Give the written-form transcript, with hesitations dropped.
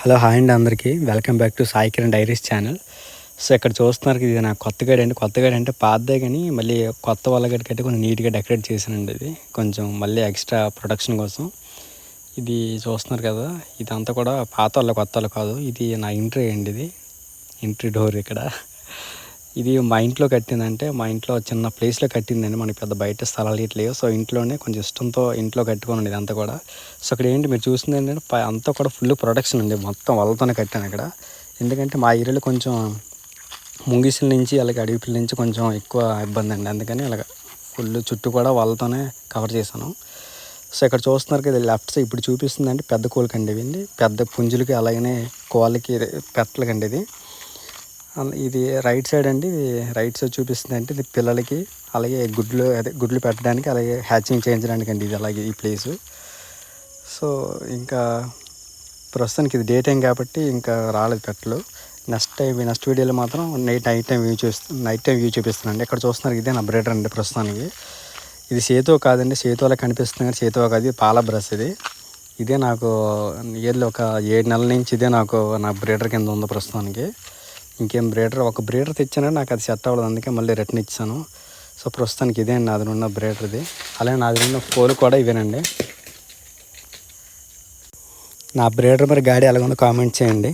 Hello hi అండి అందరికీ welcome back to Sai Kiran diaries channel. So ఇక్కడ చూస్తున్నారు ఇది నా కొత్త గడి అండి. కొత్త గడి అంటే పాతదే కానీ మళ్ళీ కొత్త వాళ్ళ గడి కట్టి కొంచెం నీట్గా డెకరేట్ చేశానండి. ఇది కొంచెం మళ్ళీ ఎక్స్ట్రా ప్రొడక్షన్ కోసం. ఇది చూస్తున్నారు కదా, ఇదంతా కూడా పాత వాళ్ళ కొత్త వాళ్ళు కాదు. ఇది నా ఎంట్రీ అండి, ఇది ఎంట్రీ డోర్. ఇక్కడ ఇది మా ఇంట్లో కట్టిందంటే మా ఇంట్లో చిన్న ప్లేస్లో కట్టిందండి. మనకి పెద్ద బయట స్థలాలు ఇట్లేవు. సో ఇంట్లోనే కొంచెం ఇష్టంతో ఇంట్లో కట్టుకోండి ఇదంతా కూడా. సో అక్కడ ఏంటి మీరు చూస్తుంది ఏంటంటే అంతా కూడా ఫుల్ ప్రొడక్షన్ అండి. మొత్తం వాళ్ళతోనే కట్టాను ఇక్కడ. ఎందుకంటే మా ఏరియాలో కొంచెం ముంగిసుల నుంచి అలాగే అడవిపిల్ల నుంచి కొంచెం ఎక్కువ ఇబ్బంది అండి. అందుకని అలాగ ఫుల్ చుట్టూ కూడా వాళ్ళతోనే కవర్ చేశాను. సో ఇక్కడ చూస్తున్నారు కదా, లెఫ్ట్ సైడ్ ఇప్పుడు చూపిస్తుందంటే పెద్ద కోళ్ళకండి ఇవి, పెద్ద పుంజులకి అలాగనే కోళ్ళకి పెట్టలకండి ఇది. ఇది రైట్ సైడ్ అండి. రైట్ సైడ్ చూపిస్తుంది అంటే ఇది పిల్లలకి అలాగే గుడ్లు పెట్టడానికి అలాగే హ్యాచింగ్ చేయించడానికి అండి ఇది. అలాగే ఈ ప్లేసు. సో ఇంకా ప్రస్తుతానికి ఇది డే టైం కాబట్టి ఇంకా రాలేదు పెట్టలు. నెక్స్ట్ వీడియోలో మాత్రం నైట్ టైం వ్యూ చూపిస్తున్నాను. ఇక్కడ చూస్తున్నారు ఇదే నా బ్రీడర్ అండి ప్రస్తుతానికి. ఇది సేతో కాదండి, సేతోలా కనిపిస్తుంది కానీ సేతో కాదు, ఇది పాల బ్రష్. ఇదే నాకు ఇయర్లో ఒక 7 నెలల నుంచి ఇదే నా బ్రీడర్ కింద ఉంది ప్రస్తుతానికి. ఇంకేం ఒక బ్రీడర్ తెచ్చానంటే నాకు అది సెట్ అవ్వదు, అందుకే మళ్ళీ రిటర్న్ ఇచ్చాను. సో ప్రస్తుతానికి ఇదే అండి నాది ఉన్న బ్రీడర్ది. అలాగే నాది ఉన్న కోళ్ళు కూడా ఇవేనండి. నా బ్రీడర్ మరి గాడి ఎలాగుందో కామెంట్ చేయండి.